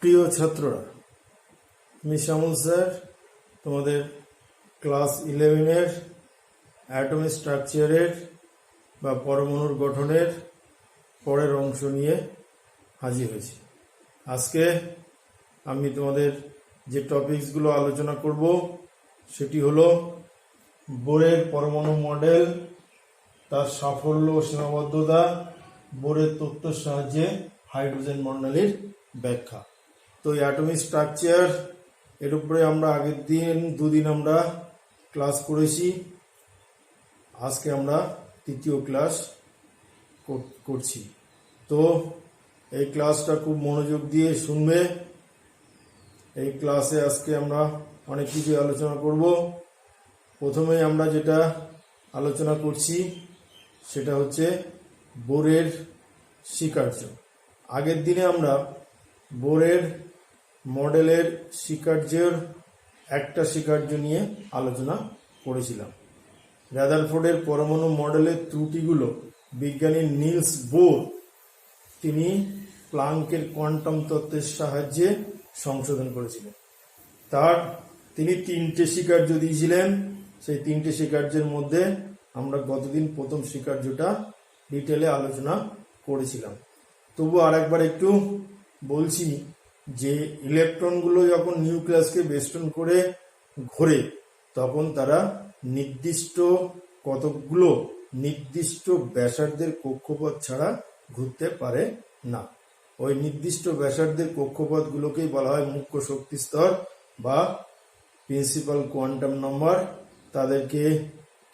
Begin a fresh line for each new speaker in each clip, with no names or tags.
প্রিয় ছাত্ররা, আমি শ্যামল স্যার তোমাদের ক্লাস 11-এর অ্যাটমিক স্ট্রাকচারের বা পরমাণুর গঠনের পরের অংশ নিয়ে হাজির হয়েছি। আজকে আমি তোমাদের যে টপিকসগুলো আলোচনা করব সেটি হলো বোরের পরমাণু মডেল, তার সাফল্য ও সীমাবদ্ধতা, বোরের তত্ত্বের সাহায্যে হাইড্রোজেন বর্ণালীর ব্যাখ্যা। তো অ্যাটমিক স্ট্রাকচার এর উপরে আমরা আগের দুদিন আমরা ক্লাস করেছি। আজকে আমরা তৃতীয় ক্লাস করছি। তো এই ক্লাসটা খুব মনোযোগ দিয়ে শুনবে। এই ক্লাসে আজকে আমরা অনেক কিছু আলোচনা করব। প্রথমে আমরা যেটা আলোচনা করছি সেটা হচ্ছে বোরের স্বীকার্য। আগের দিনে আমরা বোরের মডেলের স্বীকার্যের একটা স্বীকার্য নিয়ে আলোচনা করেছিলাম। রাদারফোর্ডের পরমাণু মডেলের ত্রুটিগুলো বিজ্ঞানী নিলস বোর তিনি প্লাঙ্কের কোয়ান্টাম তত্ত্বের সাহায্যে সংশোধন করেছিলেন। তিনি 3টে স্বীকার্য দিয়েছিলেন। সেই 3টে স্বীকার্যের মধ্যে আমরা গতদিন প্রথম স্বীকার্যটা ডিটেলে আলোচনা করেছিলাম। তবু আরেকবার একটু বলছি যে ইলেকট্রনগুলো যখন নিউক্লিয়াসকে বেষ্টন করে ঘোরে তখন তারা কতকগুলো নির্দিষ্ট ব্যাসার্ধের কক্ষপথ ছাড়া ঘুরতে পারে না। ওই নির্দিষ্ট ব্যাসার্ধের কক্ষপথগুলোকেই বলা হয় মুখ্য শক্তি স্তর বা প্রিন্সিপাল কোয়ান্টাম নাম্বার। তাদেরকে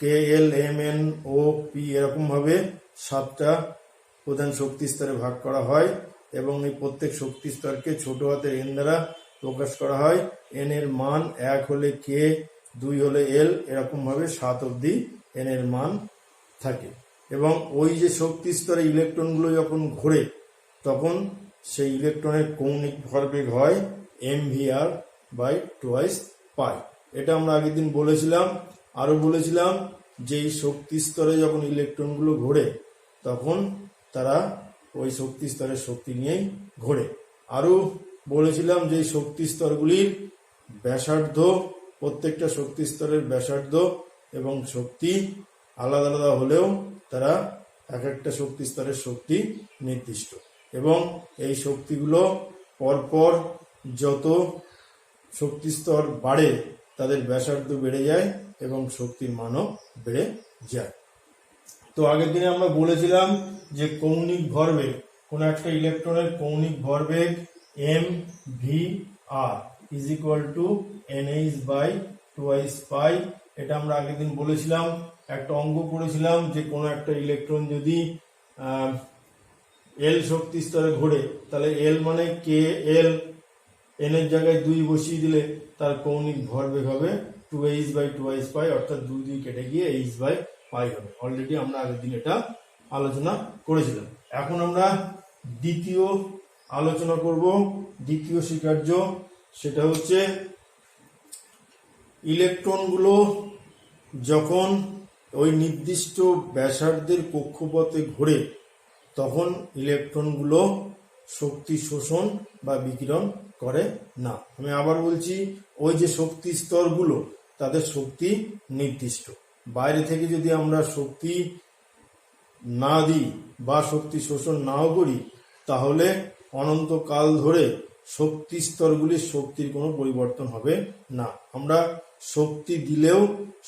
KL, MN, O, P এরকম ভাবে 7টা প্রধান শক্তি স্তরে ভাগ করা হয় এবং এই প্রত্যেক শক্তি স্তরকে ছোট হাতের n দ্বারা প্রকাশ করা হয়। n এর মান 1 হলে K, 2 হলে L, এরকম ভাবে 7 অবধি n এর মান থাকে। এবং ওই যে শক্তি স্তরে ইলেকট্রনগুলো যখন ঘোরে তখন সেই ইলেকট্রনের কৌণিক ভরবেগ হয় mvr/2π। এটা আমরা আগের দিন বলেছিলাম। আরো বলেছিলাম যে এই শক্তি স্তরে যখন ইলেকট্রনগুলো ঘোরে তখন তারা ওই শক্তি স্তরের শক্তি নিয়েই ঘোরে। আরো বলেছিলাম যে এই শক্তি স্তরগুলির ব্যাসার্ধ, প্রত্যেকটা শক্তি স্তরের ব্যাসার্ধ এবং শক্তি আলাদা আলাদা হলেও তারা এক একটা শক্তি স্তরের শক্তি নির্দিষ্ট। এবং এই শক্তিগুলো পরপর যত শক্তি স্তর বাড়ে তাদের ব্যাসার্ধ বেড়ে যায় এবং শক্তির মানও বেড়ে যায়। তো আগের দিনে আমরা বলেছিলাম যে কৌণিক ভরবেগ, কোন একটা ইলেকট্রনের কৌণিক ভরবেগ mvr = nh/2π। এটা আমরা আগের দিন বলেছিলাম। একটা অঙ্ক করেছিলাম যে কোন একটা ইলেকট্রন যদি L শক্তি স্তরে ঘোরে তাহলে L মানে KL, n এর জায়গায় 2 বসিয়ে দিলে তার কৌণিক ভরবেগ হবে 2h/2π, অর্থাৎ 2 কেটে গিয়ে h/π হবে। অলরেডি আমরা আগের দিন এটা আলোচনা করেছিলাম। এখন আমরা দ্বিতীয় আলোচনা করব, দ্বিতীয় স্বীকার্য। সেটা হচ্ছে ইলেকট্রনগুলো যখন ওই নির্দিষ্ট ব্যাসার্ধের কক্ষপথে ঘোরে তখন ইলেকট্রনগুলো শক্তি শোষণ বা বিকিরণ করে না। আমি আবার বলছি, ওই যে শক্তি স্তরগুলো তাদের শক্তি নির্দিষ্ট। বাইরে থেকে যদি আমরা শক্তি না দিই বা শক্তি শোষণ নাও করি তাহলে অনন্তকাল ধরে শক্তি স্তরগুলির শক্তির কোনো পরিবর্তন হবে না। আমরা শক্তি দিলেও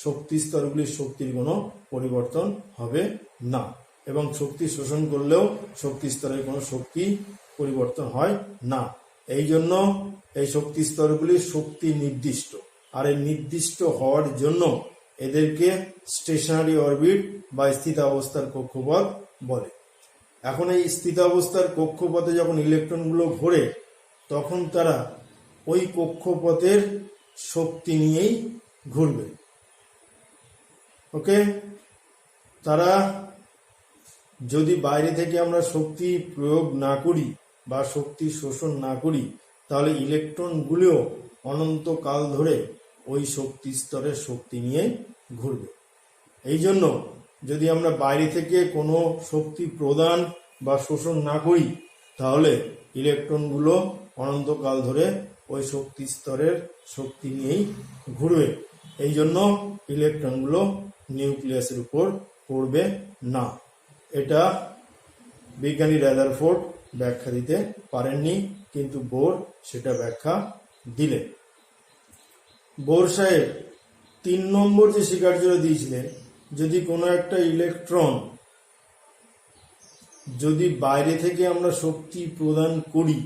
শক্তি স্তরগুলির শক্তির কোনো পরিবর্তন হবে না এবং শক্তি শোষণ করলেও শক্তি স্তরের কোনো শক্তি পরিবর্তন হয় না। এই জন্য এই শক্তি স্তরগুলির শক্তি নির্দিষ্ট। আর এই নির্দিষ্ট হওয়ার জন্য এদেরকে স্টেশনারি অরবিট বা স্থিতাবস্থার কক্ষপথ বলে। এখন এই স্থিতাবস্থার কক্ষপথে যখন ইলেকট্রনগুলো ঘোরে তখন তারা ওই কক্ষপথের শক্তি নিয়েই ঘুরবে। ওকে, তারা যদি বাইরে থেকে আমরা শক্তি প্রয়োগ না করি বা শক্তি শোষণ না করি তাহলে ইলেকট্রনগুলিও অনন্তকাল ধরে ওই শক্তি স্তরের শক্তি নিয়ে ঘুরবে। এই জন্য যদি আমরা বাইরে থেকে কোনো শক্তি প্রদান বা শোষণ না করি তাহলে ইলেকট্রনগুলো অনন্তকাল ধরে ওই শক্তি স্তরের শক্তি নিয়েই ঘুরবে। এই জন্য ইলেকট্রনগুলো নিউক্লিয়াসের উপর পড়বে না। এটা বিজ্ঞানী রাদারফোর্ড ব্যাখ্যা দিতে পারেননি, কিন্তু বোর সেটা ব্যাখ্যা দিলেন। বোর সাহেব 3 নম্বর যে স্বীকার্যটা দিয়েছিলেন, যদি কোনো একটা ইলেকট্রন যদি বাইরে থেকে আমরা শক্তি প্রদান করি,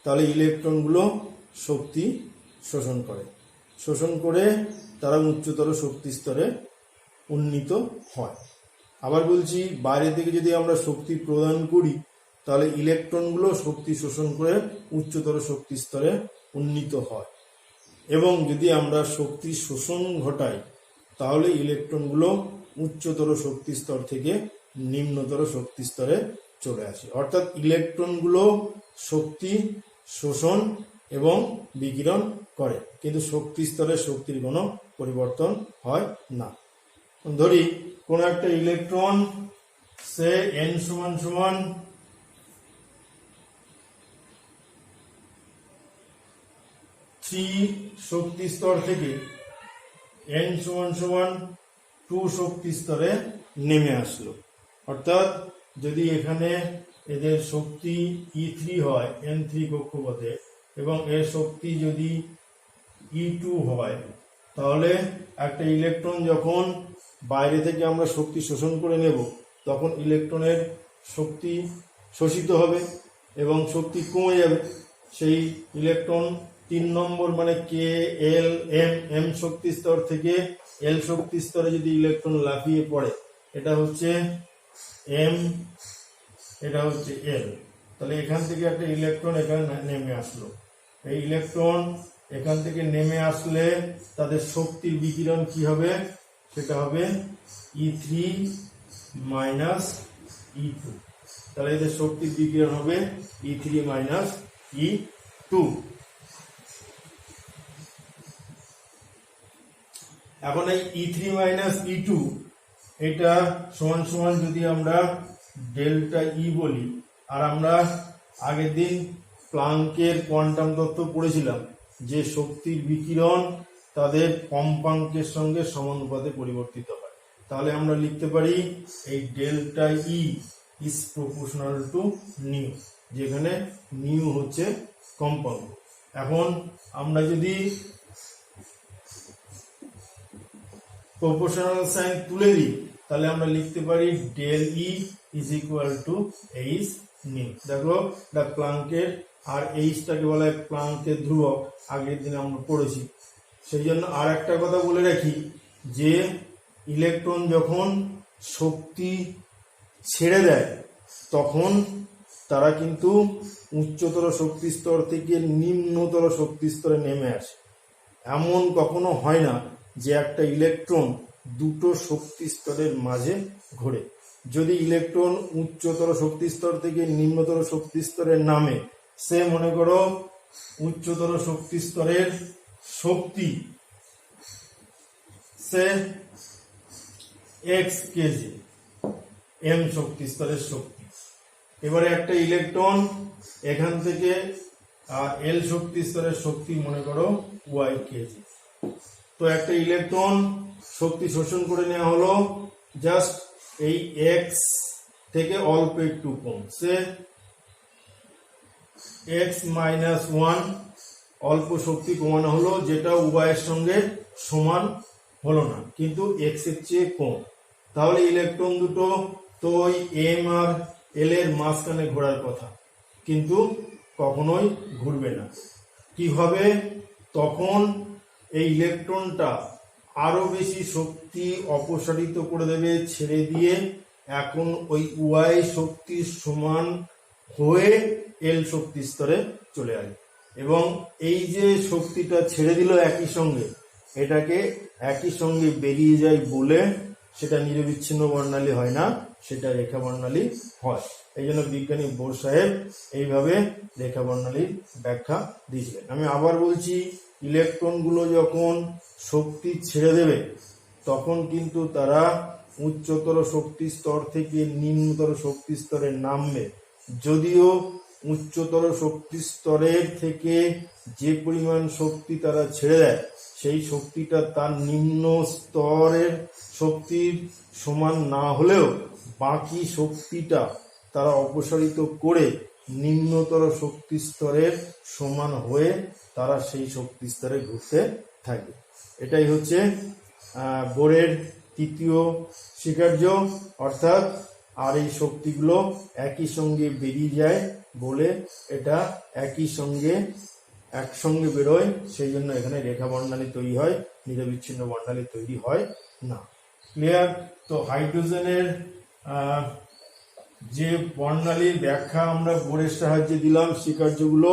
তাহলে ইলেকট্রনগুলো শক্তি শোষণ করে তারা উচ্চতর শক্তি স্তরে উন্নীত হয়। আবার বলছি, বাইরে থেকে যদি আমরা শক্তি প্রদান করি, তাহলে ইলেকট্রনগুলো শক্তি শোষণ করে উচ্চতর শক্তি স্তরে উন্নীত হয়। এবং যদি আমরা শক্তি শোষণ ঘটাই, তাহলে ইলেকট্রনগুলো উচ্চতর শক্তি স্তর থেকে নিম্নতর শক্তি স্তরে চলে আসে। অর্থাৎ ইলেকট্রনগুলো শক্তি শোষণ এবং বিকিরণ করে, কিন্তু শক্তি স্তরে শক্তির কোনো পরিবর্তন হয় না। ধরি কোন একটা ইলেকট্রন সে n = 3 শক্তি স্তর থেকে n = 2 শক্তি স্তরে নেমে আসলো। অর্থাৎ যদি এখানে এদের শক্তি E3 হয় n3 কক্ষপথে, এবং এর শক্তি যদি E2 হয়, তাহলে একটা ইলেকট্রন যখন বাইরে থেকে আমরা শক্তি শোষণ করে নেব, তখন ইলেকট্রনের শক্তি শোষিত হবে এবং শক্তি কমে যাবে। সেই ইলেকট্রন 3 নম্বর মানে কে এল এম শক্তি স্তর থেকে এল শক্তি স্তরে যদি ইলেকট্রন লাফিয়ে পড়ে, এটা হচ্ছে এম, এটা হচ্ছে এল, তাহলে এখান থেকে একটা ইলেকট্রন এখানে নেমে আসলো। এই ইলেকট্রন এখান থেকে নেমে আসলে তাদের শক্তির বিকিরণ কি হবে? সেটা হবে E3 - E2। তাহলে এদের শক্তির বিকিরণ হবে E3 - E2। এখন এই E3 - E2 এটা সমান সমান যদি আমরা ডেল্টা ই বলি, আর আমরা আগের দিন প্লাঙ্কের কোয়ান্টাম তত্ত্ব পড়েছিলাম যে শক্তির বিকিরণ তাদের কম্পাঙ্কের সঙ্গে সমানুপাতে পরিবর্তিত হয়, তাহলে আমরা লিখতে পারি এই delta E is proportional to new, যেখানে নিউ হচ্ছে কম্পাঙ্ক। এখন আমরা যদি প্রপোর্শনাল সাইন তুলে দিই, তাহলে আমরা লিখতে পারি del E is equal to H nu. দেখো এটা প্লাঙ্কের, আর এইচটাকে বলা হয় প্লাঙ্কের ধ্রুবক, আগের দিন আমরা পড়েছি। সেই জন্য আর একটা কথা বলে রাখি যে ইলেকট্রন যখন শক্তি ছেড়ে দেয়, তখন তারা কিন্তু উচ্চতর শক্তি স্তর থেকে নিম্নতর শক্তি স্তরে নেমে আসে। এমন কখনো হয় না যে একটা ইলেকট্রন দুটো শক্তি স্তরের মাঝে ঘোরে। যদি ইলেকট্রন উচ্চতর শক্তি স্তর থেকে নিম্নতর শক্তি স্তরে নামে, সে মনে করো উচ্চতর শক্তি স্তরের শক্তি সে x কেজি m শক্তি স্তরের শক্তি। এবারে একটা ইলেকট্রন এখান থেকে এল শক্তি স্তরের শক্তি মনে করো y কেজি। তো একটা ইলেকট্রন শক্তি শোষণ করে নেওয়া হলো জাস্ট এই x থেকে অল্প একটু কম, সে x - 1 অল্প শক্তি কমানো হলো, যেটা উভয়ের সঙ্গে সমান হলো না, কিন্তু x এর চেয়ে কম। তাহলে ইলেকট্রন দুটো তো ওই m আর l এর মাঝখানে ঘোরার কথা, কিন্তু কখনোই ঘুরবে না। কি হবে? তখন এই ইলেকট্রনটা আরো বেশি শক্তি অপসারিত করে দেবে, ছেড়ে দিয়ে এখন ওই y শক্তির সমান হয়ে এল শক্তি স্তরে চলে আসবে। এবং এই যে শক্তিটা ছেড়ে দিল একই সঙ্গে, এটাকে একই সঙ্গে বেরিয়ে যায় বলে সেটা নিরবিচ্ছিন্ন বর্ণালী হয় না, সেটা রেখা বর্ণালী হয়। এই জন্য বিজ্ঞানী বোর সাহেব এইভাবে রেখা বর্ণালীর ব্যাখ্যা দিয়েছিলেন। আমি আবার বলছি, ইলেকট্রনগুলো যখন শক্তি ছেড়ে দেবে, তখন কিন্তু তারা উচ্চতর শক্তি স্তর থেকে নিম্নতর শক্তি স্তরে নামবে। যদিও উচ্চতর শক্তি স্তরের থেকে যে পরিমাণ শক্তি তারা ছেড়ে দেয় সেই শক্তিটা তার নিম্ন স্তরের শক্তির সমান না হলেও বাকি শক্তিটা তারা অপসারিত করে নিম্নতর শক্তি স্তরের সমান হয়ে তারা সেই শক্তি স্তরে ঘুরতে থাকে। এটাই হচ্ছে বোরের তৃতীয় স্বীকার্য, অর্থাৎ আর এই শক্তিগুলো একই সঙ্গে বেরিয়ে যায় বলে এটা একসঙ্গে বেরোয়, সেই জন্য এখানে রেখা বর্ণালী তৈরি হয়, নিরবিচ্ছিন্ন বর্ণালী তৈরি হয় না। ক্লিয়ার? তো হাইড্রোজেনের যে বর্ণালীর ব্যাখ্যা আমরা বোরের সাহায্যে দিলাম স্বীকার্যগুলো,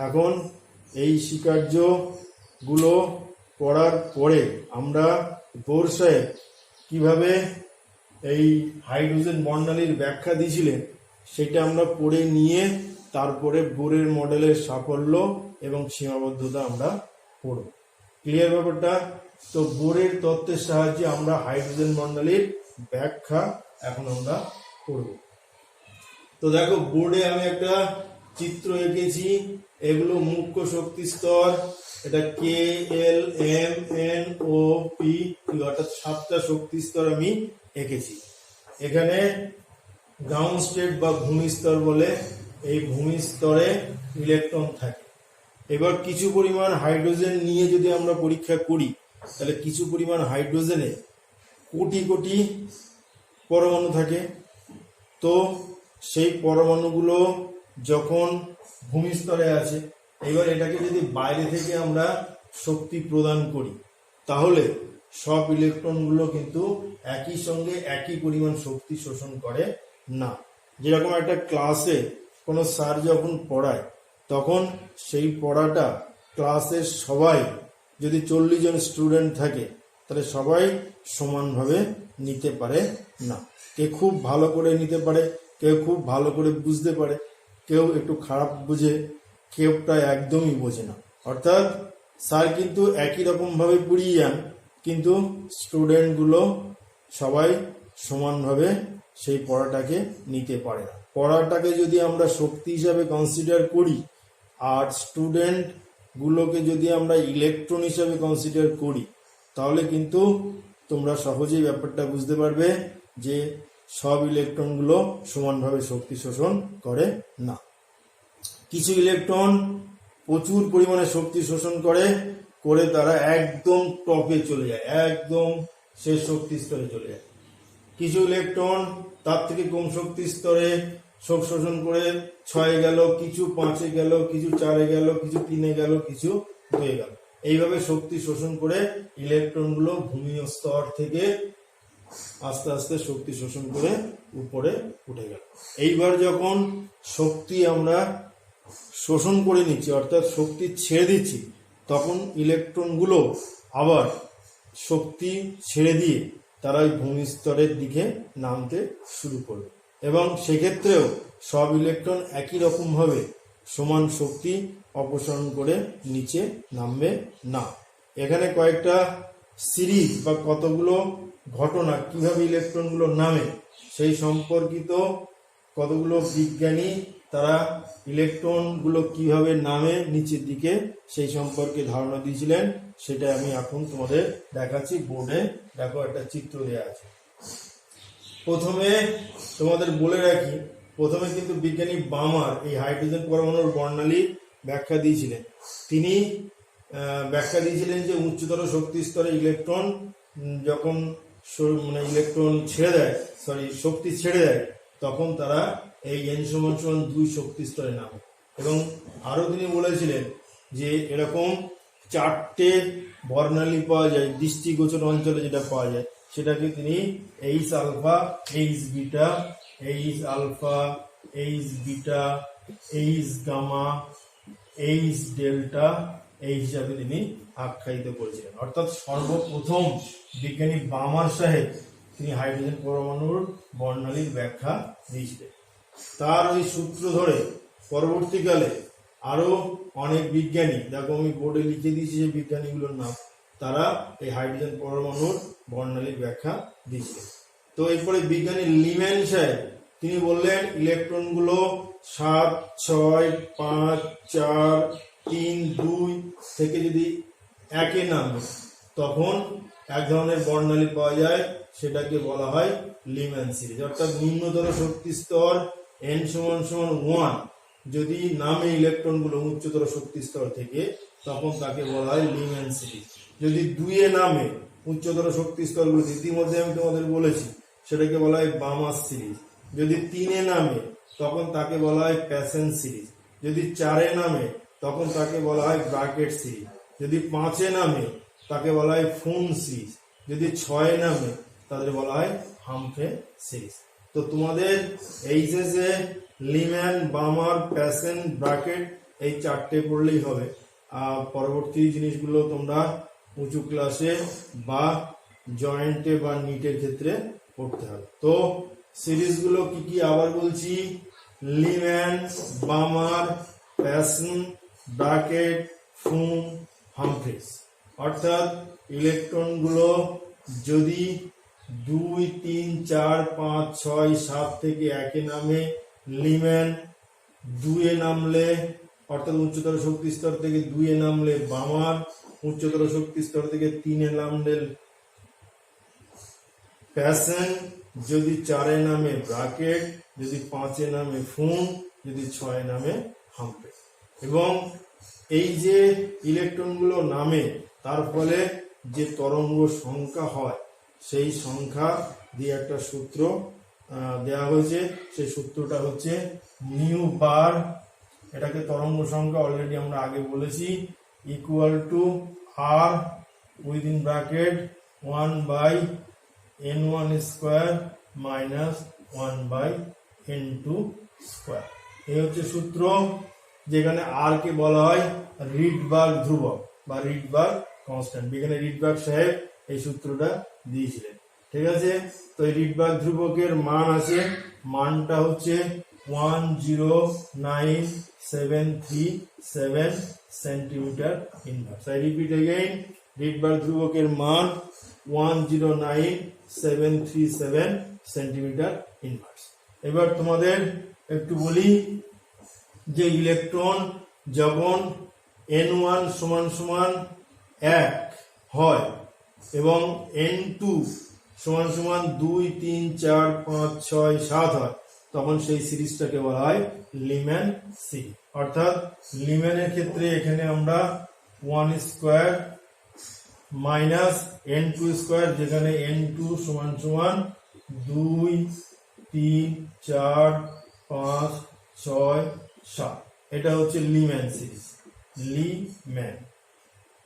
এখন এই স্বীকার্যগুলো পড়ার পরে আমরা বোর সাহেব কিভাবে এই হাইড্রোজেন বর্ণালীর ব্যাখ্যা দিয়েছিলেন সেটা আমরা পড়ে নিয়ে তারপরে বোরের মডেলের সাফল্য এবং সীমাবদ্ধতা আমরা পড়ব। ক্লিয়ার ব্যাপারটা? তো বোরের তত্ত্বের সাহায্যে আমরা হাইড্রোজেন বর্ণালীর ব্যাখ্যা এখন আমরা পড়ব। তো দেখো, বোর্ডে আমি একটা চিত্র এঁকেছি, এগুলো মুখ্য শক্তি স্তর, এটা K L M N O P, অর্থাৎ 7টা শক্তি স্তর আমি এঁকেছি। এখানে গ্রাউন্ড স্টেট বা ভূমি স্তর বলে, এই ভূমি স্তরে ইলেকট্রন থাকে। এবার কিছু পরিমাণ হাইড্রোজেন নিয়ে যদি আমরা পরীক্ষা করি তাহলে কিছু পরিমাণ হাইড্রোজেনে কোটি কোটি পরমাণু থাকে। তো সেই পরমাণুগুলো যখন ভূমি স্তরে আছে, এবার এটাকে যদি বাইরে থেকে আমরা শক্তি প্রদান করি তাহলে সব ইলেকট্রনগুলো কিন্তু একই সঙ্গে একই পরিমাণ শক্তি শোষণ করে না। যেরকম একটা ক্লাসে কোনো স্যার যখন পড়ায় তখন সেই পড়াটা ক্লাসের সবাই যদি 40 জন স্টুডেন্ট থাকে তাহলে সবাই সমানভাবে নিতে পারে না। কেউ খুব ভালো করে নিতে পারে, কেউ খুব ভালো করে বুঝতে পারে, কেউ একটু খারাপ বুঝে, কেউটা একদমই বোঝে না। অর্থাৎ স্যার কিন্তু একই রকমভাবে পড়িয়ে যান, কিন্তু স্টুডেন্টগুলো সবাই সমানভাবে সেই পড়াটাকে নিতে পারে না। পড়াটাকে যদি আমরা শক্তি হিসাবে কনসিডার করি আর স্টুডেন্টগুলোকে যদি আমরা ইলেকট্রন হিসাবে কনসিডার করি তাহলে কিন্তু তোমরা সহজেই ব্যাপারটা বুঝতে পারবে যে সব ইলেকট্রনগুলো সমানভাবে শক্তি শোষণ করে না। কিছু ইলেকট্রন প্রচুর পরিমাণে শক্তি শোষণ করে তারা একদম টপে চলে যায়, একদম শেষ শক্তি স্তরে চলে যায়। কিছু ইলেকট্রন তার থেকে কম শক্তি স্তরে শোষণ করে 6 গেল, কিছু 5 গেল, কিছু 4 গেল, কিছু 3 গেল, কিছু 2 গেল। এইভাবে শক্তি শোষণ করে ইলেকট্রনগুলো ভূমির স্তর থেকে আস্তে আস্তে শক্তি শোষণ করে উপরে উঠে গেল। এইবার যখন শক্তি আমরা শোষণ করে নিচ্ছি, অর্থাৎ শক্তি ছেড়ে দিচ্ছি, তখন ইলেকট্রনগুলো আবার শক্তি ছেড়ে দিয়ে তারা ওই ভূমি স্তরের দিকে নামতে শুরু করবে এবং সেক্ষেত্রেও সব ইলেকট্রন একই রকমভাবে সমান শক্তি অপসারণ করে নিচে নামবে না। এখানে কয়েকটা সিরিজ বা কতগুলো ঘটনা কিভাবে ইলেকট্রনগুলো নামে সেই সম্পর্কিত কতগুলো বিজ্ঞানী তারা ইলেকট্রনগুলো কিভাবে নামে নিচের দিকে সেই সম্পর্কে ধারণা দিয়েছিলেন, সেটা আমি এখন তোমাদের দেখাচ্ছি। বোর্ডে দেখো একটা চিত্র দেওয়া আছে। প্রথমে তোমাদের বলে রাখি, প্রথমে কিন্তু বিজ্ঞানী বামার এই হাইড্রোজেন পরমাণুর বর্ণালী ব্যাখ্যা দিয়েছিলেন। তিনি ব্যাখ্যা দিয়েছিলেন যে উচ্চতর শক্তি স্তরে ইলেকট্রন যখন ইলেকট্রন শক্তি ছেড়ে দেয় তখন তারা এই n=2 শক্তি স্তরে নামে। এবং আরো তিনি বলেছিলেন যে এরকম 4টে বর্ণালী পাওয়া যায় দৃষ্টিগোচর অঞ্চলে, যেটা পাওয়া যায় সেটাকে তিনি H alpha, H beta, H alpha, H beta, H gamma, H delta এই হিসাবে তিনি আখ্যায়িত করেছিলেন। অর্থাৎ সর্বপ্রথম বিজ্ঞানী বামার সাহেব তিনি হাইড্রোজেন পরমাণুর বর্ণালীর ব্যাখ্যা দিয়েছিলেন। তার ওই সূত্র ধরে পরবর্তীকালে আরো অনেক বিজ্ঞানী, দেখো আমি বোর্ডে লিখে দিয়েছি যে বিজ্ঞানীগুলোর নাম, তারা এই হাইড্রোজেন পরমাণুর বর্ণালীর ব্যাখ্যা দিয়েছিলেন। তো এরপরে বিজ্ঞানী লিম্যান সাহেব তিনি বললেন ইলেকট্রনগুলো 7, 6, 5, 4, 3, 2 থেকে যদি একে নামে তখন এক ধরনের বর্ণালী পাওয়া যায়, সেটাকে বলা হয় লিম্যান সিরিজ। অর্থাৎ নিম্নতর শক্তি স্তর n = 1 যদি নামে ইলেকট্রনগুলো উচ্চতর শক্তি স্তর থেকে, তখন তাকে বলা হয় লিম্যান সিরিজ। যদি 2 এ নামে উচ্চতর শক্তি স্তরগুলো, ইতিমধ্যে আমি তোমাদের বলেছি, সেটাকে বলা হয় বামার সিরিজ। যদি 3 এ নামে তখন তাকে বলা হয় প্যাসেন সিরিজ। যদি 4 এ নামে তখন তাকে বলা হয় ব্রাকেট সিরিজ। যদি 5 এ নামে তাকে বলা হয় ফুন সিরিজ। যদি 6 এ নামে তাদের বলা হয় হামফ্রে সিরিজ। তো তোমাদের এইচএসে লিম্যান, বামার, প্যাসেন, ব্রাকেট এই 4টে পড়লেই হবে। আর পরবর্তী জিনিসগুলো তোমরা উঁচু ক্লাসে বা জয়েন্টে বা নিটের ক্ষেত্রে পড়তে হবে। তো সিরিজগুলো কি কি আবার বলছি: Leman, Balmer, Paschen, bracket, ফুন, Humphreys. অর্থাৎ ইলেকট্রনগুলো যদি 2, 3, 4, 5, 6, 7 থেকে একে নামে লিম্যান, 2 এ নামলে অর্থাৎ উচ্চতর শক্তি স্তর থেকে 2 এ নামলে বামার, উচ্চতর শক্তি স্তর থেকে 3 এ নামলে প্যাসেন, যদি 4 এ নামে ব্রাকেট, যদি 5 এ নামে ফুন, যদি 6 এ নামে হামফ্রে। এবং এই যে ইলেকট্রনগুলো নামে তার ফলে যে তরঙ্গ সংখ্যা হয়, সেই সংখ্যা দিয়ে একটা সূত্র দেওয়া হয়েছে। সেই সূত্রটা হচ্ছে নিউ বার, এটাকে তরঙ্গ সংখ্যা অলরেডি আমরা আগে বলেছি, equal to R within bracket 1/n1 square minus 1/n2 square. এই হচ্ছে সূত্র, যেখানে আর কে বলা হয় রিডবার্গ ধ্রুবক বা রিডবার্গ কনস্ট্যান্ট। এখানে রিডবার্গ সাহেব এই সূত্রটা দিয়েছিলেন। ঠিক আছে, তো এই রিডবার্গ ধ্রুবকের মান আছে, মানটা হচ্ছে 109,737 centimetre inverse. I repeat again, Rydberg ধ্রুবকের মান 109,737 সেন্টিমিটার ইনভার্স। এবার তোমাদের একটু বলি যে ইলেকট্রন যখন n1 = 1 হয় এবং n2 = 2, 3, 4, 5, 6, 7 হয়, তখন সেই সিরিজটাকে বলা হয় লিম্যান সিরিজ। অর্থাৎ লিম্যানের ক্ষেত্রে এখানে আমরা 1 স্কোয়ার মাইনাস n2 স্কোয়ার, যেখানে n2 = 2, 3, 4, 5, 6, 7, এটা হচ্ছে লিম্যান সিরিজ, লিম্যান।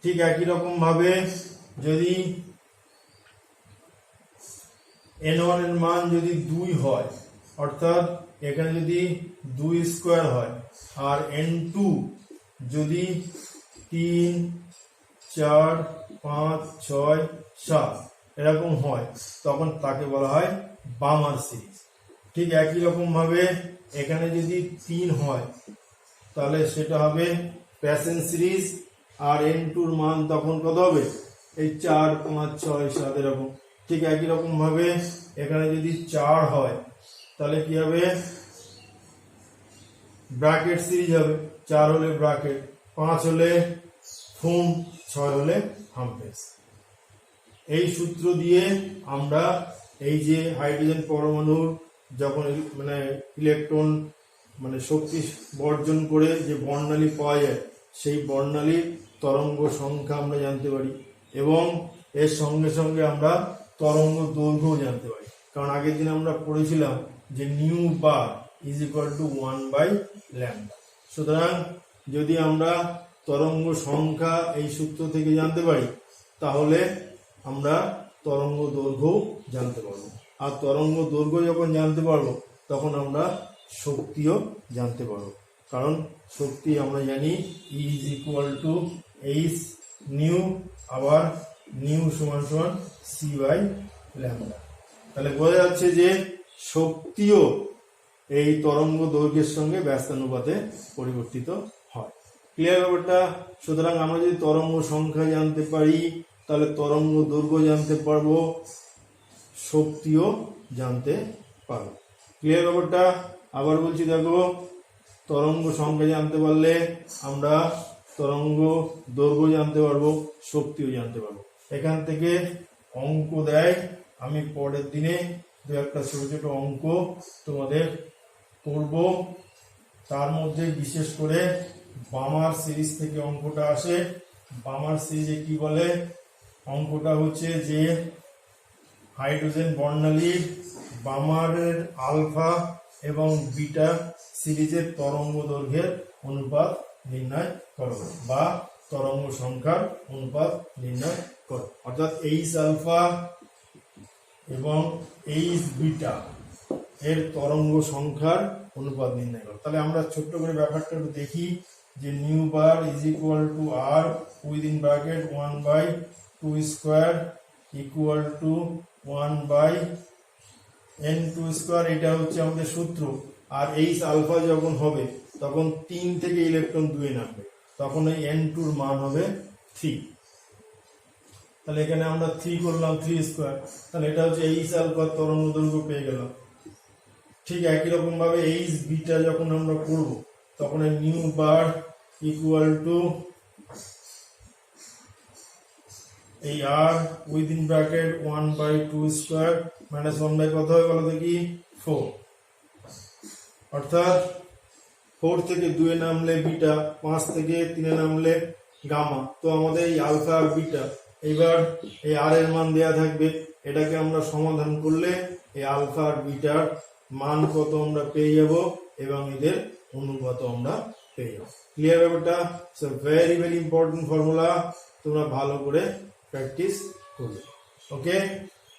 ঠিক একই রকম ভাবে যদি n1 এর মান যদি 2 হয়, অর্থাৎ এখানে যদি 2 স্কোয়ার হয়, আর n2 যদি 3, 4, 5, 6, 7 এরকম হয়, তখন তাকে বলা হয় বামার সিরিজ। ঠিক একই রকম ভাবে এখানে যদি 3 হয়, তাহলে সেটা হবে প্যাসেন সিরিজ। আর n2 মান তখন কত হবে? এই 4, 5, 6, 7 এরকম। ঠিক একই রকম ভাবে এখানে যদি 4 হয়, তাহলে কি হবে? ব্র্যাকেট সিরিজ হবে। 4 হলে ব্র্যাকেট, 5 হলে ফুন, 6 হলে হামফ্রেস। এই সূত্র দিয়ে আমরা এই যে হাইড্রোজেন পরমাণুর যখন ইলেকট্রন শক্তি বর্জন করে যে বর্ণালী পাওয়া যায়, সেই বর্ণালীর তরঙ্গ সংখ্যা আমরা জানতে পারি, এবং এর সঙ্গে সঙ্গে আমরা তরঙ্গ দৈর্ঘ্য জানতে পারি। কারণ আগের দিন আমরা পড়েছিলাম যে নিউ বার = 1/λ। সুতরাং যদি আমরা তরঙ্গ সংখ্যা এই সূত্র থেকে জানতে পারি, তাহলে আমরা তরঙ্গ দৈর্ঘ্য জানতে পারবো। আর তরঙ্গ দৈর্ঘ্য যখন জানতে পারবো, তখন আমরা শক্তিও জানতে পারবো। কারণ শক্তি আমরা জানি E = h নিউ, আবার নিউ = c/λ। তাহলে বোঝা যাচ্ছে যে শক্তিও এই তরঙ্গ দৈর্ঘ্যের সঙ্গে ব্যস্তানুপাতে পরিবর্তিত হয়। ক্লিয়ার ব্যাপারটা? সুতরাং আমরা যদি তরঙ্গ সংখ্যা জানতে পারি, তাহলে তরঙ্গ দৈর্ঘ্য জানতে পারবো, শক্তিও জানতে পারবো। ক্লিয়ার ব্যাপারটা? আবার বলছি, দেখো, তরঙ্গ সংখ্যা জানতে পারলে আমরা তরঙ্গ দৈর্ঘ্য জানতে পারবো, শক্তিও জানতে পারবো। এখান থেকে অঙ্ক দেয়, আমি পরের দিনে দু একটা ছোট ছোট অঙ্ক তোমাদের করব। তার মধ্যে বিশেষ করে বামার সিরিজ থেকে অঙ্কটা আসে। বামার সিরিজে কি বলে? অঙ্কটা হচ্ছে যে হাইড্রোজেন বর্ণালীর বামারের আলফা এবং বিটা সিরিজের তরঙ্গ দৈর্ঘ্যের অনুপাত নির্ণয় করো বা তরঙ্গ সংখ্যার অনুপাত নির্ণয় করো। অর্থাৎ এইচ আলফা এবং এইচ বিটা এর তরঙ্গ সংখ্যার অনুপাত নির্ণয় করো। তাহলে আমরা ছোট্ট করে ব্যাপারটা একটু দেখি যে nu bar is equal to R within bracket 1/2 square equal to 1/n2 square. এটা হচ্ছে আমাদের সূত্র। আর এইচ আলফা যখন হবে তখন 3 থেকে ইলেকট্রন 2 নামবে, তখন এই n2 এর মান হবে 3। তাহলে এখানে আমরা 3 করলাম, 3 স্কোয়ার। তাহলে এটা হচ্ছে এইচ আলফা তরঙ্গ দৈর্ঘ্য পেয়ে গেলাম। ঠিক একই রকম ভাবে এইচ বিটা যখন আমরা করব তখন নিউ বার ইকুয়াল টু এই আর উইদিন ব্র্যাকেট 1/2 স্কোয়ার মাইনাস 1 কত হয় বলো দেখি? 4। অর্থাৎ 4 থেকে 2 নামলে বিটা, 5 থেকে 3 নামলে গামা। তো আমাদের এই আলফা আর বিটা, এবার এই আর এর মান দেয়া থাকবে। এটাকে আমরা সমাধান করলে এই আলফা আর বিটার মান কত আমরা পেয়ে যাব এবং এদের অনুপাত আমরা পেয়ে যাব। ক্লিয়ার ব্যাপারটা? So very very important formula, তোমরা ভালো করে প্র্যাকটিস করবে। ওকে,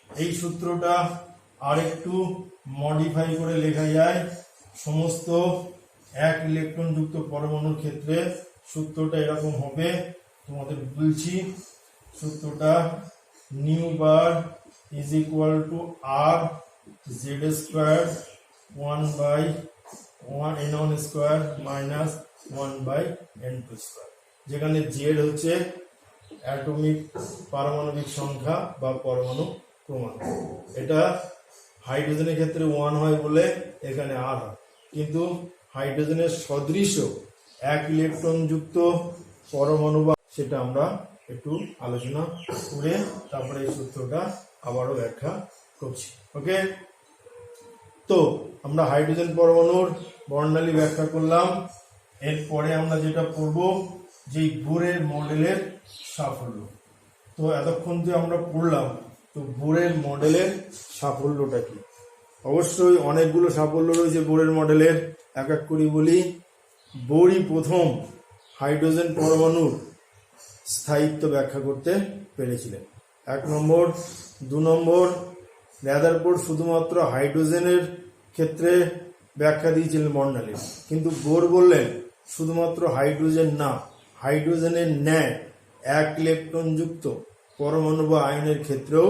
এই সূত্রটা আরেকটু মডিফাই করে লেখা যায়। সমস্ত 1 ইলেকট্রন যুক্ত পরমাণুর ক্ষেত্রে সূত্রটা এরকম হবে। তোমাদের বলছি সূত্রটা nu bar is equal to R Z square 1/n1 square minus 1/n2 square, যেখানে জেড হচ্ছে অ্যাটমিক পারমাণবিক সংখ্যা বা পরমাণু ক্রমাঙ্ক। এটা হাইড্রোজেনের ক্ষেত্রে 1 হয় বলে এখানে আর হয়, কিন্তু হাইড্রোজেনের সদৃশ 1 ইলেকট্রন যুক্ত পরমাণু বা সেটা আমরা একটু আলোচনা করে তারপরে এই সূত্রটা আবারও ব্যাখ্যা করছি। ওকে, তো আমরা হাইড্রোজেন পরমাণুর বর্ণালী ব্যাখ্যা করলাম। এরপরে আমরা যেটা পড়ব যে বোরের মডেলের সাফল্য। তো এতক্ষণ যে আমরা পড়লাম, তো বোরের মডেলের সাফল্যটা কি? অবশ্যই অনেকগুলো সাফল্য রয়েছে বোরের মডেলের, এক এক করে বলি। বোরই প্রথম হাইড্রোজেন পরমাণুর স্থায়িত্ব ব্যাখ্যা করতে পেরেছিলেন, 1 নম্বর। 2 নম্বর, রাদারফোর্ড শুধুমাত্র হাইড্রোজেনের ক্ষেত্রে ব্যাখ্যা দিয়েছিলেন বর্ণালী, কিন্তু বোর বললেন শুধুমাত্র হাইড্রোজেন না, হাইড্রোজেনের ন্যায় 1 ইলেকট্রন যুক্ত পরমাণু বা আয়নের ক্ষেত্রেও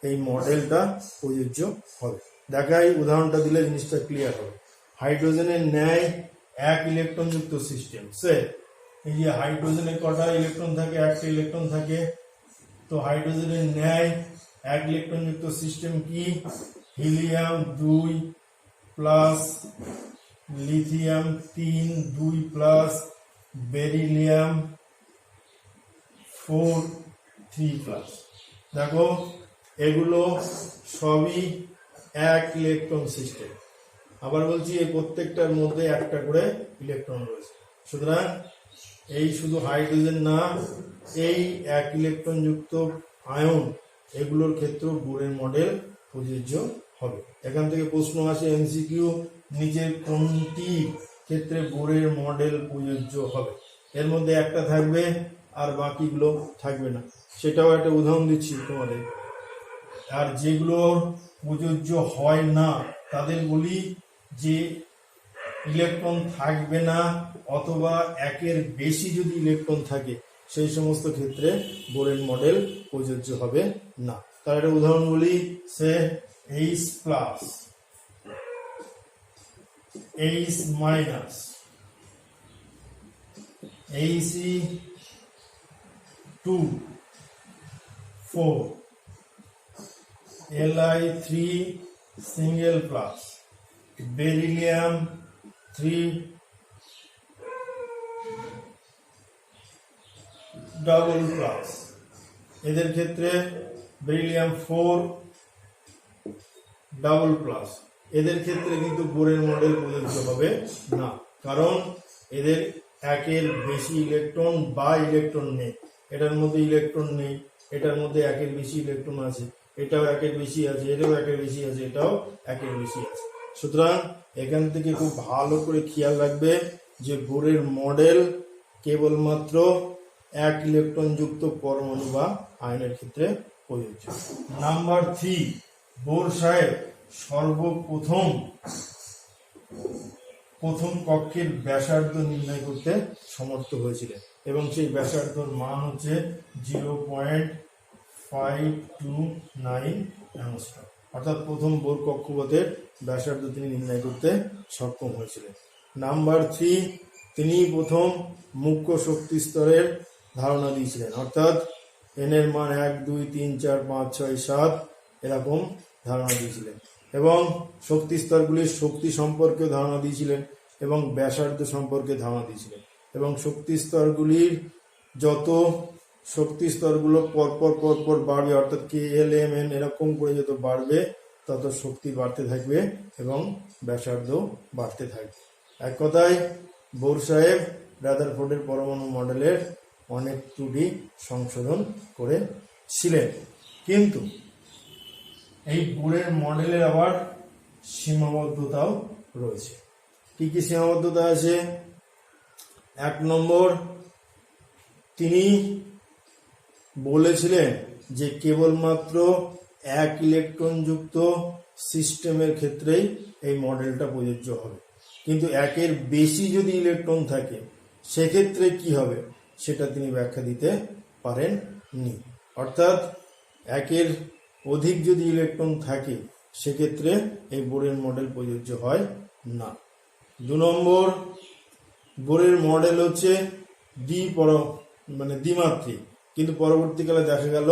এই মডেলটা প্রযোজ্য হবে। দেখাই, উদাহরণটা দিলে জিনিসটা ক্লিয়ার হবে। হাইড্রোজেনের ন্যায় 1 ইলেকট্রন যুক্ত সিস্টেম, সে এই যে হাইড্রোজেনের কটা ইলেকট্রন থাকে? 1টা ইলেকট্রন থাকে। তো হাইড্রোজেনের ন্যায় 1 ইলেকট্রন যুক্ত সিস্টেম কি? Helium 2 plus lithium 3 2 plus beryllium 4 3 plus. দেখো এগুলো সবই 1 ইলেকট্রন সিস্টেম। আবার বলছি এই প্রত্যেকটার মধ্যে একটা করে ইলেকট্রন রয়েছে। সুতরাং এই শুধু হাইড্রোজেন না, এই 1 ইলেকট্রন যুক্ত আয়ন এগুলোর ক্ষেত্রেও বোরের মডেল প্রযোজ্য হবে। এখান থেকে প্রশ্ন আসে এমসিকিউ, নিচের কোনটি ক্ষেত্রে বোরের মডেল প্রযোজ্য হবে? এর মধ্যে একটা থাকবে আর বাকিগুলো থাকবে না, সেটাও একটা উদাহরণ দিচ্ছি তোমাদের। আর যেগুলো প্রযোজ্য হয় না তাদের বলি যে ইলেকট্রন থাকবে না অথবা 1-এর বেশি যদি ইলেকট্রন থাকে সেই সমস্ত ক্ষেত্রে বোরের মডেল প্রযোজ্য হবে না। তার একটা উদাহরণ বলি, সে H plus, H minus, He2 4, Li3 single plus, beryllium 3 double plus. এদের ক্ষেত্রে বেরিলিয়াম 4 ডাবল প্লাস। এদের ক্ষেত্রে কিন্তু বোরের মডেল প্রযোজ্য হবে না, কারণ এদের একের বেশি ইলেকট্রন বা ইলেকট্রন নেই। এটার মধ্যে ইলেকট্রন নেই, এটার মধ্যে একের বেশি ইলেকট্রন আছে, এটাও একের বেশি আছে, এটাও একের বেশি আছে, এটাও একের বেশি আছে। সুতরাং এখান থেকে খুব ভালো করে খেয়াল রাখবে যে বোরের মডেল কেবলমাত্র এক ইলেকট্রন যুক্ত পরমাণু বা আয়নের ক্ষেত্রে প্রযোজ্য। নাম্বার 3, বোর সাহেব সর্বপ্রথম কক্ষের ব্যাসার্ধ নির্ণয় করতে সমর্থ হয়েছিলেন এবং সেই ব্যাসার্ধর মান হচ্ছে 0.529 অ্যাংস্ট্রম। অর্থাৎ প্রথম বোর কক্ষপথের ব্যাসার্ধ তিনি নির্ণয় করতে সক্ষম হয়েছিলেন। নাম্বার 3, তিনি প্রথম মুখ্য শক্তি স্তরের ধারণা দিয়েছিলেন, অর্থাৎ এন এর মান 1, 2, 3, 4, 5, 6, 7 এরকম ধারণা দিয়েছিলেন এবং শক্তি স্তরগুলির শক্তি সম্পর্কে ধারণা দিয়েছিলেন এবং ব্যাসার্ধ সম্পর্কে ধারণা দিয়েছিলেন এবং শক্তি স্তরগুলির যত শক্তি স্তরগুলো পরপর বাড়বে, অর্থাৎ কে এল এম এন এরকম করে যত বাড়বে তত শক্তি বাড়তে থাকবে এবং ব্যাসার্ধ বাড়তে থাকবে। এক কথায় বোর সাহেব রাদারফোর্ডের পরমাণু মডেলের অনেক ত্রুটি সংশোধন করেছিলেন, কিন্তু এই বোরের মডেলের আবার সীমাবদ্ধতাও রয়েছে। কি কি সীমাবদ্ধতা আছে? 1 নম্বর, তিনি বলেছিলেন যে কেবলমাত্র এক ইলেকট্রন যুক্ত সিস্টেমের ক্ষেত্রেই এই মডেলটা প্রযোজ্য হবে, কিন্তু একের বেশি যদি ইলেকট্রন থাকে সেক্ষেত্রে কি হবে সেটা তিনি ব্যাখ্যা দিতে পারেননি। অর্থাৎ একের অধিক যদি ইলেকট্রন থাকে সেক্ষেত্রে এই বোরের মডেল প্রযোজ্য হয় না। 2 নম্বর, বোরের মডেল হচ্ছে দ্বিমাত্রিক, কিন্তু পরবর্তীকালে দেখা গেল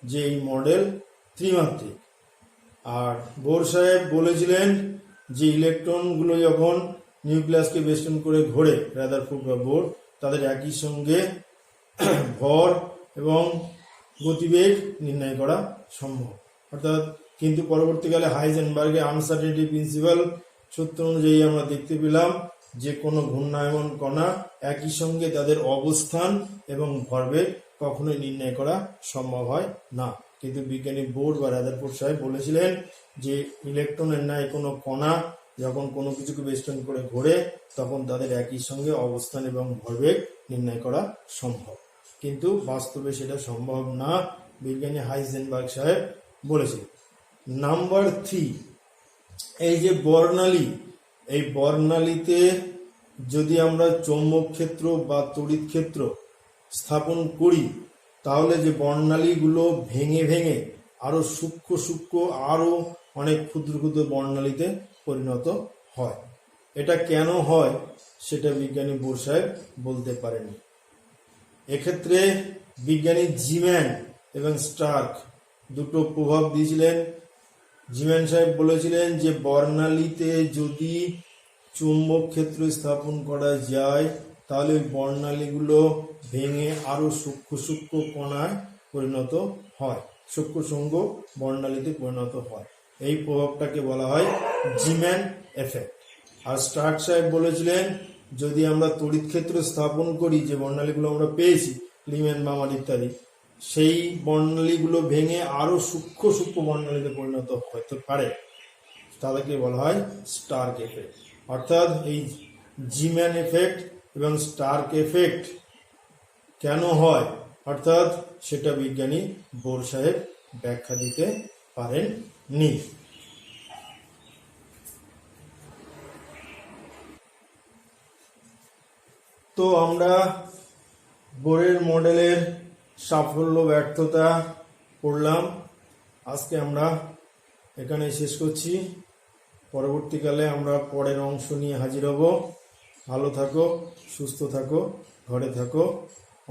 যে এই মডেল ত্রিমাত্রিক। আর বোর সাহেব বলেছিলেন যে ইলেকট্রনগুলো যখন নিউক্লিয়াসকে বেষ্টন করে ঘোরে রাদারফোর্ড বা বোর, তাদের একই সঙ্গে ভর এবং গতিবেগ নির্ণয় করা সম্ভব। অর্থাৎ কিন্তু পরবর্তীকালে হাইজেনবার্গের আনসার্টেনিটি প্রিন্সিপাল সূত্র অনুযায়ী আমরা দেখতে পেলাম যে কোনো ঘূর্ণায়মান কণা একই সঙ্গে তাদের অবস্থান এবং ভরবেগ কখনোই নির্ণয় করা সম্ভব হয় না। কিন্তু বিজ্ঞানী বোর বা রাদারফোর্ড সাহেব বলেছিলেন যে ইলেকট্রনের ন্যায় কোনো কণা যখন কোনো কিছুকে বেষ্টন করে ঘোরে তখন তাদের একই সঙ্গে অবস্থান এবং ভরবেগ নির্ণয় করা সম্ভব, কিন্তু বাস্তবে সেটা সম্ভব না, বিজ্ঞানী হাইজেনবার্গ সাহেব বলেছিলেন। নাম্বার 3, এই যে বর্ণালী, এই বর্ণালীতে যদি আমরা চৌম্বক ক্ষেত্র বা তড়িৎ ক্ষেত্র স্থাপন করি তাহলে যে বর্ণালীগুলো ভেঙে ভেঙে আরো সূক্ষ্ম আরো অনেক ক্ষুদ্র ক্ষুদ্র বর্ণালীতে পরিণত হয়। এটা কেন হয় সেটা বিজ্ঞানী বোর সাহেব বলতে পারেনি। এক্ষেত্রে বিজ্ঞানী জিম্যান এবং স্টার্ক দুটো প্রভাব দিয়েছিলেন। জিম্যান সাহেব বলেছিলেন যে বর্ণালীতে যদি চুম্বক ক্ষেত্র স্থাপন করা যায় তাহলে বর্ণালীগুলো ভেঙে আরো সূক্ষ্ম কণায় পরিণত হয়, সূক্ষ্ম বর্ণালীতে পরিণত হয়। এই প্রভাবটাকে বলা হয় জিম্যান এফেক্ট। আর স্টার্ক সাহেব বলেছিলেন যদি আমরা তড়িৎ ক্ষেত্র স্থাপন করি, যে বর্ণালীগুলো আমরা পেয়েছি লিমেন বামার ইত্যাদি, সেই বর্ণালীগুলো ভেঙে আরো সূক্ষ্ম বর্ণালীতে পরিণত হতে পারে, তাদেরকে বলা হয় স্টার্ক এফেক্ট। অর্থাৎ এই জিম্যান এফেক্ট এবং স্টার্ক এফেক্ট কেন হয় অর্থাৎ সেটা বিজ্ঞানী বোর সাহেব ব্যাখ্যা দিতে পারেননি। তো আমরা বোরের মডেলের সাফল্য ব্যর্থতা পড়লাম। আজকে আমরা এখানে শেষ করছি। পরবর্তীকালে আমরা পরের অংশ নিয়ে হাজির হব। ভালো থাকো, সুস্থ থাকো, ঘরে থাকো।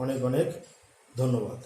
অনেক অনেক ধন্যবাদ।